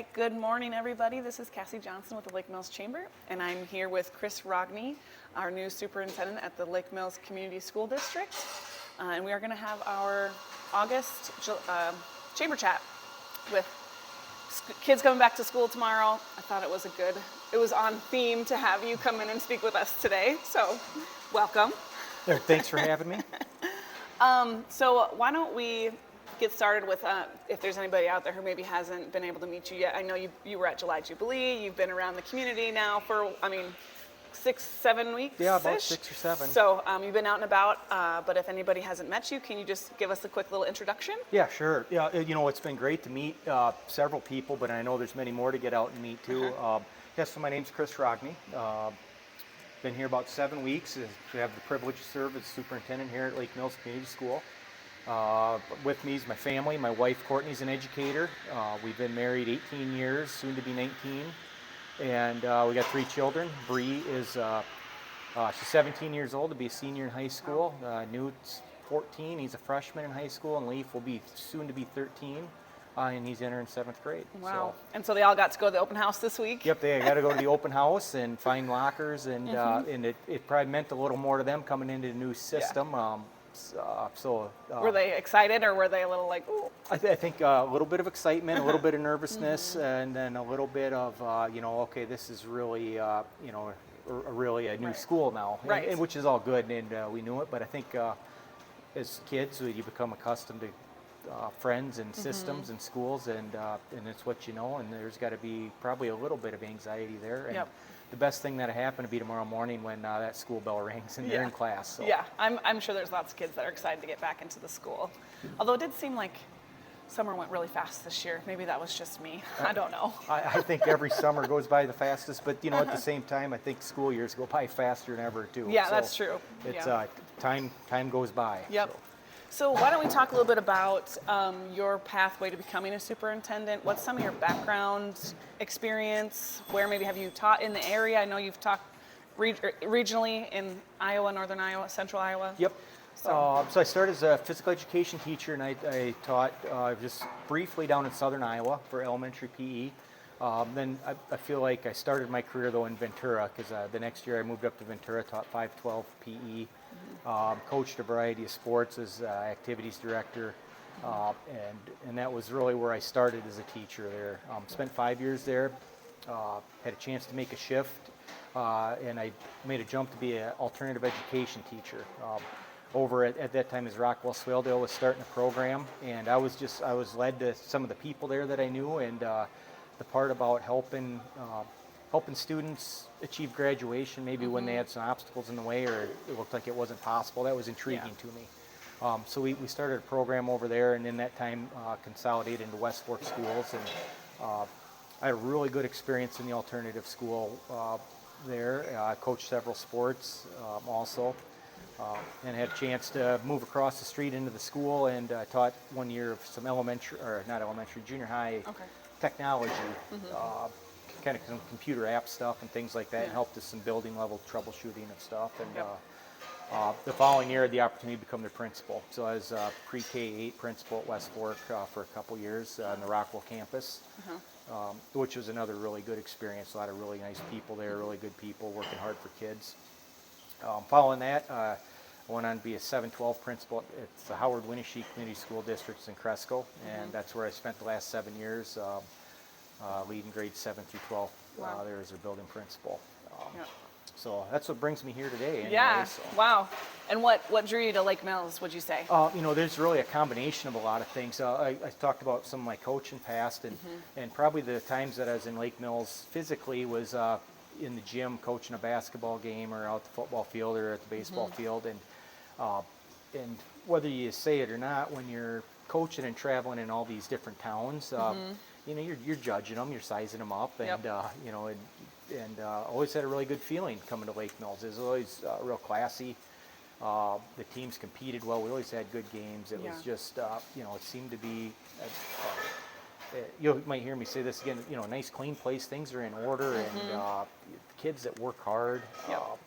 right, good morning, everybody. This is Cassie Johnson with the Lake Mills Chamber, and I'm here with Chris Rogne, our new superintendent at the Lake Mills Community School District. And we are going to have our August chamber chat with kids coming back to school tomorrow. I thought it was on theme to have you come in and speak with us today, so welcome. Thanks for having me. So why don't we get started with if there's anybody out there who maybe hasn't been able to meet you yet. I know you were at July Jubilee. You've been around the community now for, 6-7 weeks. Yeah, about 6 or 7. So you've been out and about, but if anybody hasn't met you, can you just give us a quick little introduction? Yeah, sure. Yeah, it's been great to meet several people, but I know there's many more to get out and meet too. So my name's Chris Rogne. Been here about 7 weeks. I have the privilege to serve as superintendent here at Lake Mills Community School. With me is my family. My wife Courtney's an educator. We've been married 18 years, soon to be 19, and we got 3 children. Bree is she's 17 years old to be a senior in high school. Newt's 14. He's a freshman in high school, and Leaf will be soon to be 13. And he's entering 7th grade. Wow. And so they all got to go to the open house this week? Yep, they got to go to the open house and find lockers, and and it probably meant a little more to them coming into the new system. Yeah. Were they excited, or were they a little like, ooh? I think a little bit of excitement, a little bit of nervousness, and then a little bit of, okay, this is really, really a new school now, right. and which is all good, and we knew it. But I think as kids, you become accustomed to friends and systems and schools, and it's what you know. And there's got to be probably a little bit of anxiety there. And the best thing that'll happen to be tomorrow morning when that school bell rings and they're in class. So. Yeah, I'm sure there's lots of kids that are excited to get back into the school. Although it did seem like summer went really fast this year. Maybe that was just me. I don't know. I think every summer goes by the fastest, but at the same time, I think school years go by faster than ever too. Yeah, so that's true. It's time goes by. Yep. So why don't we talk a little bit about your pathway to becoming a superintendent? What's some of your background experience? Where maybe have you taught in the area? I know you've taught regionally in Iowa, northern Iowa, central Iowa. Yep. So I started as a physical education teacher, and I taught just briefly down in southern Iowa for elementary PE. Then I feel like I started my career, though, in Ventura, because the next year I moved up to Ventura, taught 512 PE, coached a variety of sports as activities director, and that was really where I started as a teacher there. Spent 5 years there, had a chance to make a shift, and I made a jump to be an alternative education teacher. Over at that time as Rockwell Swaledale was starting a program, and I was led to some of the people there that I knew, and the part about helping students achieve graduation, maybe when they had some obstacles in the way or it looked like it wasn't possible, that was intriguing to me. So we started a program over there, and in that time consolidated into West Fork schools, and I had a really good experience in the alternative school there. I coached several sports also. And had a chance to move across the street into the school, and taught 1 year of some junior high technology, kind of some computer app stuff and things like that, and helped us some building level troubleshooting and stuff. And the following year, I had the opportunity to become the principal. So I was pre-K-8 principal at West Fork for a couple years on the Rockwell campus, which was another really good experience. A lot of really nice people there, really good people working hard for kids. Following that, I went on to be a 712 principal at the Howard Winneshiek Community School Districts in Cresco, and that's where I spent the last 7 years, leading grades 7 through 12 there as their building principal. So that's what brings me here today. Anyway, Wow. And what drew you to Lake Mills, would you say? There's really a combination of a lot of things. I talked about some of my coaching past, and probably the times that I was in Lake Mills physically was in the gym coaching a basketball game, or out the football field, or at the baseball field, and whether you say it or not, when you're coaching and traveling in all these different towns, you're judging them, you're sizing them up, and always had a really good feeling coming to Lake Mills. It was always real classy. The teams competed well. We always had good games. It was just it seemed to be. You might hear me say this again, a nice clean place, things are in order, and kids that work hard,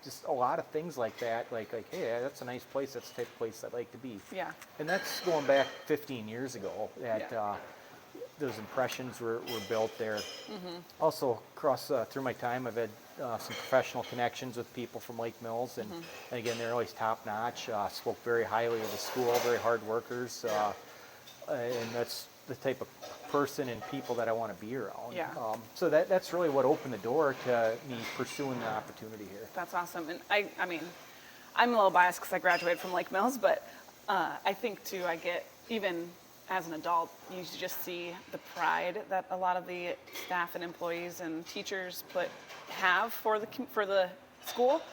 just a lot of things like that, like, hey, that's a nice place, that's the type of place I'd like to be. Yeah. And that's going back 15 years ago. those impressions were built there. Also, across through my time, I've had some professional connections with people from Lake Mills, and again, they're always top notch. Spoke very highly of the school, very hard workers, and that's the type of person and people that I want to be around. Yeah. So that's really what opened the door to me pursuing the opportunity here. That's awesome. And I mean, I'm a little biased because I graduated from Lake Mills, but I think too, I get, even as an adult, you just see the pride that a lot of the staff and employees and teachers have for the school,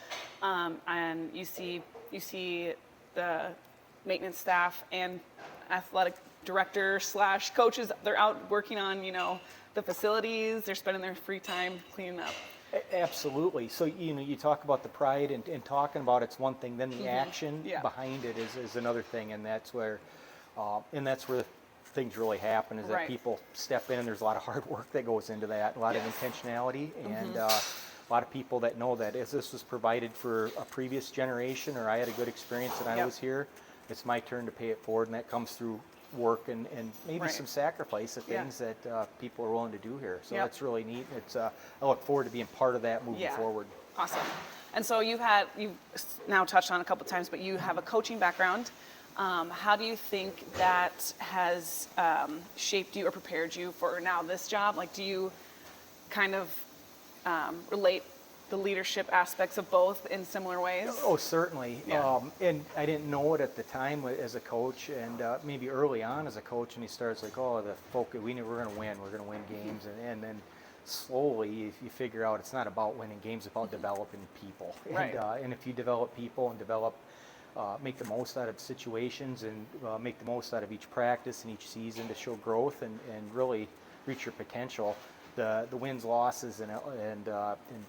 and you see the maintenance staff and athletic director / coaches. They're out working on the facilities. They're spending their free time cleaning up. Absolutely. So you talk about the pride and talking about it's one thing, then the action behind it is another thing, and that's where things really happen. Is that people step in, and there's a lot of hard work that goes into that, a lot of intentionality, and a lot of people that know that as this was provided for a previous generation, or I had a good experience and I was here, it's my turn to pay it forward, and that comes through work and maybe some sacrifice of things that people are willing to do here. So that's really neat. It's I look forward to being part of that moving forward. Awesome. And so you've now touched on a couple times, but you have a coaching background. How do you think that has shaped you or prepared you for now this job? Like, do you kind of relate the leadership aspects of both in similar ways? Oh, certainly. And I didn't know it at the time as a coach, and maybe early on as a coach, and he starts like, oh, the focus, we're going to win games, and then slowly you figure out it's not about winning games, it's about developing people. And if you develop people and make the most out of situations and make the most out of each practice and each season to show growth and really reach your potential, the wins, losses, and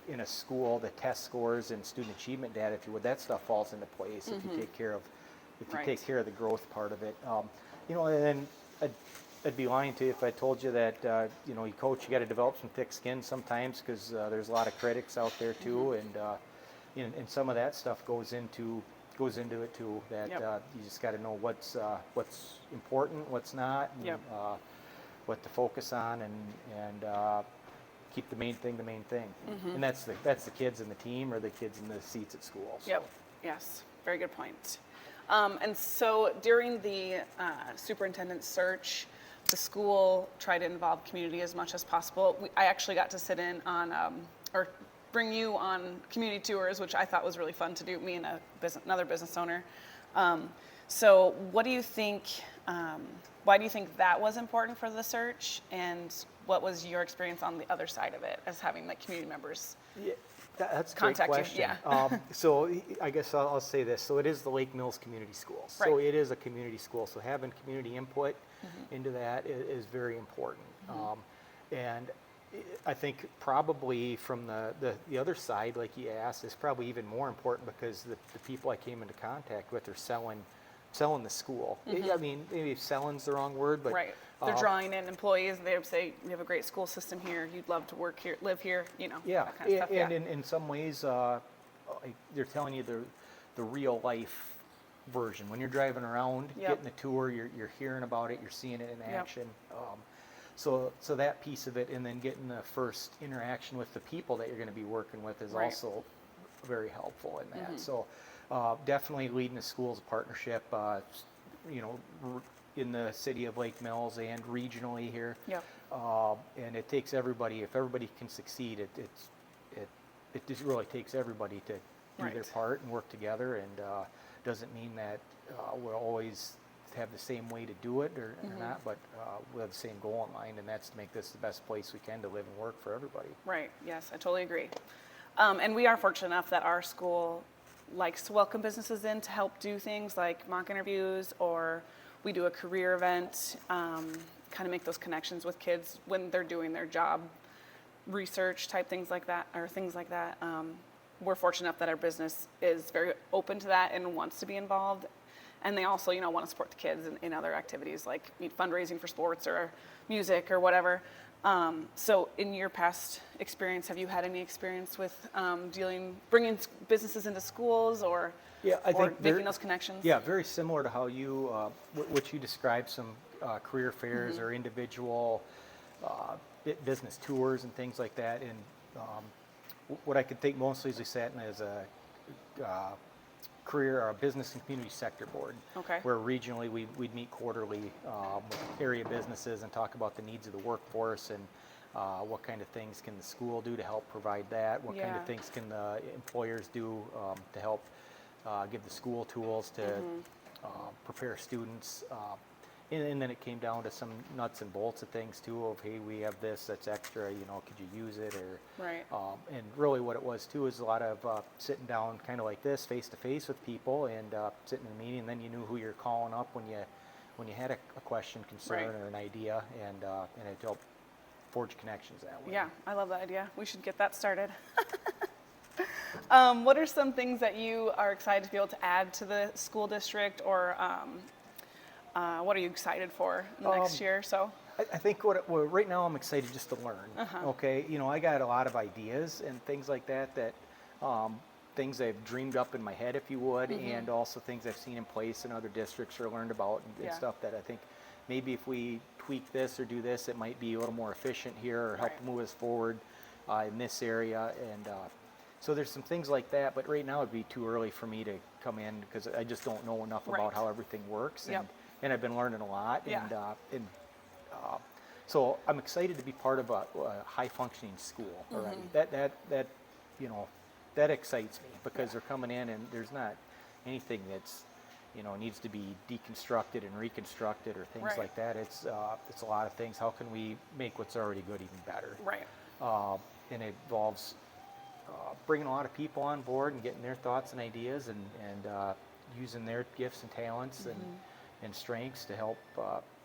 in a school, the test scores and student achievement data, if you would, that stuff falls into place if you take care of the growth part of it. And then I'd be lying to you if I told you that you coach, you got to develop some thick skin sometimes, because there's a lot of critics out there too, and some of that stuff goes into it too. That you just got to know what's important, what's not. And, what to focus on, and keep the main thing the main thing. And that's the kids in the team or the kids in the seats at school. So. Yes, very good point. And so during the superintendent search, the school tried to involve community as much as possible. I actually got to sit in on or bring you on community tours, which I thought was really fun to do, me and another business owner. So what do you think, why do you think that was important for the search, and what was your experience on the other side of it as having like community members? Yeah, that's a great contact question. You? So I guess I'll say this. So it is the Lake Mills Community School. So it is a community school. So having community input into that is very important. And I think probably from the other side, like you asked, is probably even more important, because the people I came into contact with are selling the school. I mean, maybe selling's the wrong word, but they're drawing in employees. They would say, "We have a great school system here. You'd love to work here, live here." That kind of stuff. And in some ways, they're telling you the real life version. When you're driving around, getting the tour, you're hearing about it, you're seeing it in action. So that piece of it, and then getting the first interaction with the people that you're going to be working with is also very helpful in that. So definitely leading the school as a partnership, in the city of Lake Mills and regionally here. And it takes everybody. If everybody can succeed, it just really takes everybody to do their part and work together. And doesn't mean that we'll always have the same way to do it or not, but we have the same goal in mind, and that's to make this the best place we can to live and work for everybody. Right. Yes, I totally agree. And we are fortunate enough that our school likes to welcome businesses in to help do things like mock interviews, or we do a career event, kind of make those connections with kids when they're doing their job research type things like that. We're fortunate enough that our business is very open to that and wants to be involved. And they also, want to support the kids in other activities like fundraising for sports or music or whatever. So in your past experience, have you had any experience with bringing businesses into schools or I think making those connections? Yeah, very similar to how you, what you described, some career fairs or individual business tours and things like that. And what I could think mostly is we sat in as a career or business and community sector board, Okay. where regionally we'd meet quarterly with area businesses and talk about the needs of the workforce and what kind of things can the school do to help provide that, what kind Yeah. of things can the employers do to help give the school tools to prepare students. And then it came down to some nuts and bolts of things too, of hey, we have this that's extra, could you use it, or Right. and really what it was too is a lot of sitting down kind of like this face to face with people and sitting in a meeting, and then you knew who you're calling up when you had a question, concern, Right. or an idea, and it helped forge connections that way. Yeah, I love that idea. We should get that started. What are some things that you are excited to be able to add to the school district, or what are you excited for in the next year or so? I think right now I'm excited just to learn. Okay, I got a lot of ideas and things like that things I've dreamed up in my head, if you would, and also things I've seen in place in other districts or learned about and Yeah. stuff that I think maybe if we tweak this or do this, it might be a little more efficient here or help Right. move us forward in this area. And so there's some things like that, but right now it'd be too early for me to come in because I just don't know enough Right. about how everything works. Yep. And I've been learning a lot. Yeah. So I'm excited to be part of a high functioning school already. That that excites me because they're coming in and there's not anything that's needs to be deconstructed and reconstructed or things Right. like that. It's a lot of things. How can we make what's already good even better? Right. And it involves bringing a lot of people on board and getting their thoughts and ideas and using their gifts and talents and strengths to help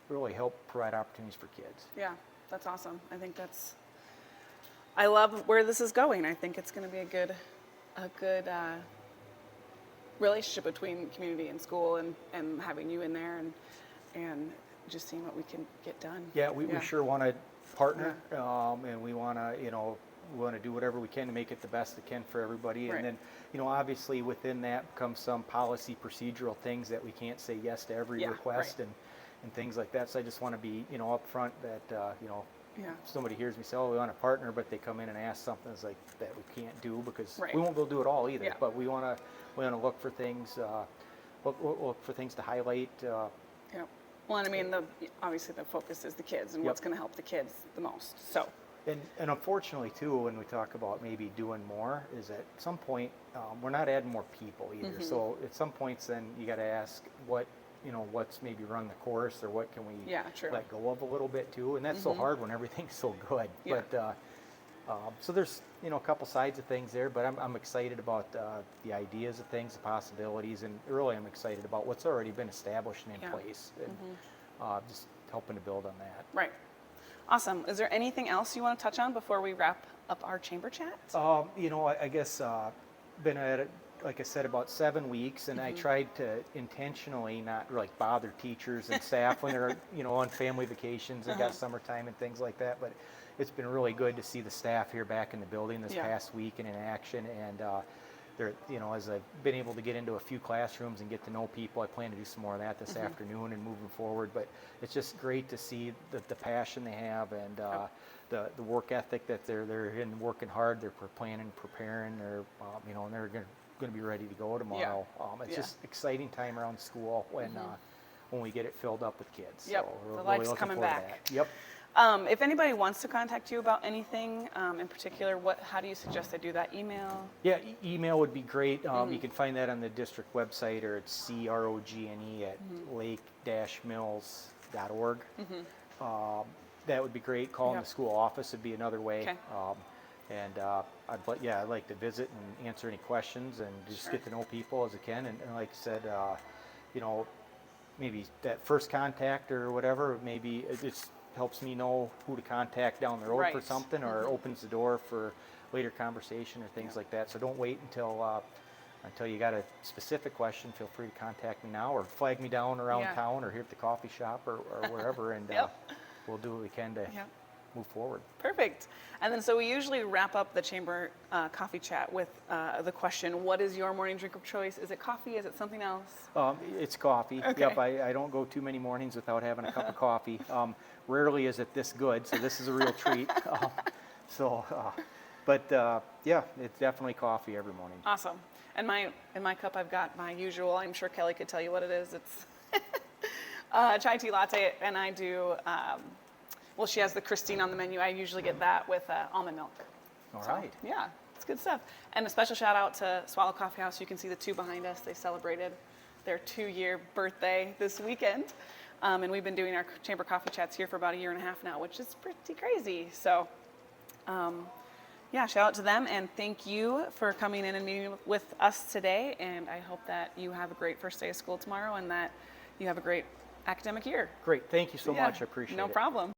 really help provide opportunities for kids. Yeah, that's awesome. I love where this is going. I think it's going to be a good relationship between community and school, and having you in there and just seeing what we can get done. Yeah, we sure want to partner, and we want to do whatever we can to make it the best it can for everybody. Right. And then, obviously within that comes some policy procedural things that we can't say yes to every Yeah, request right. and things like that. So I just want to be, upfront that, Yeah. somebody hears me say, oh, we want to partner, but they come in and ask something that's like that we can't do because Right. we won't be able to do it all either. Yeah. But we want to look for things, look for things to highlight. Yeah. Well, and I mean, obviously the focus is the kids and Yep. what's going to help the kids the most. So. And unfortunately, too, when we talk about maybe doing more, is at some point we're not adding more people either. So at some points, then you got to ask what's maybe run the course, or what can we Yeah, true. let go of a little bit too. And that's so hard when everything's so good. Yeah. But so there's a couple sides of things there. But I'm excited about the ideas of things, the possibilities, and really I'm excited about what's already been established and in Yeah. place, and just helping to build on that. Right. Awesome. Is there anything else you want to touch on before we wrap up our chamber chat? I guess been at it, like I said, about 7 weeks, and I tried to intentionally not like bother teachers and staff when they're on family vacations and got summertime and things like that. But it's been really good to see the staff here back in the building this Yeah. past week and in action. And they're as I've been able to get into a few classrooms and get to know people, I plan to do some more of that this afternoon and moving forward. But it's just great to see the passion they have and the work ethic that they're in, working hard. They're planning, preparing. They're and they're going to be ready to go tomorrow. It's just exciting time around school when we get it filled up with kids. Yep. So we're The really life's looking coming forward to back. that. Yep. If anybody wants to contact you about anything in particular, how do you suggest they do that? Email? Yeah, email would be great. You can find that on the district website, or it's CROGNE at lake-mills.org. That would be great. Calling Yep. the school office would be another way. Okay. I'd like to visit and answer any questions and just Sure. get to know people as I can. And like I said, maybe that first contact or whatever, maybe it just helps me know who to contact down the road for Right. something, or opens the door for later conversation or things like that. So don't wait until you got a specific question. Feel free to contact me now, or flag me down around Yeah. town, or here at the coffee shop, or wherever, and Yep. we'll do what we can to Yep. move forward. Perfect. And then so we usually wrap up the chamber coffee chat with the question, what is your morning drink of choice? Is it coffee? Is it something else? It's coffee. Okay. Yep, I don't go too many mornings without having a cup of coffee. Rarely is it this good, so this is a real treat. Yeah, it's definitely coffee every morning. Awesome. And in my cup, I've got my usual, I'm sure Kelly could tell you what it is. It's chai tea latte, and I do, well, she has the Christine on the menu. I usually get that with almond milk. All right. Yeah, it's good stuff. And a special shout out to Swallow Coffee House. You can see the two behind us. They celebrated their 2-year birthday this weekend. And we've been doing our chamber coffee chats here for about 1.5 years now, which is pretty crazy. So, yeah, shout out to them, and thank you for coming in and meeting with us today. And I hope that you have a great first day of school tomorrow and that you have a great academic year. Great. Thank you so much. I appreciate it. No problem.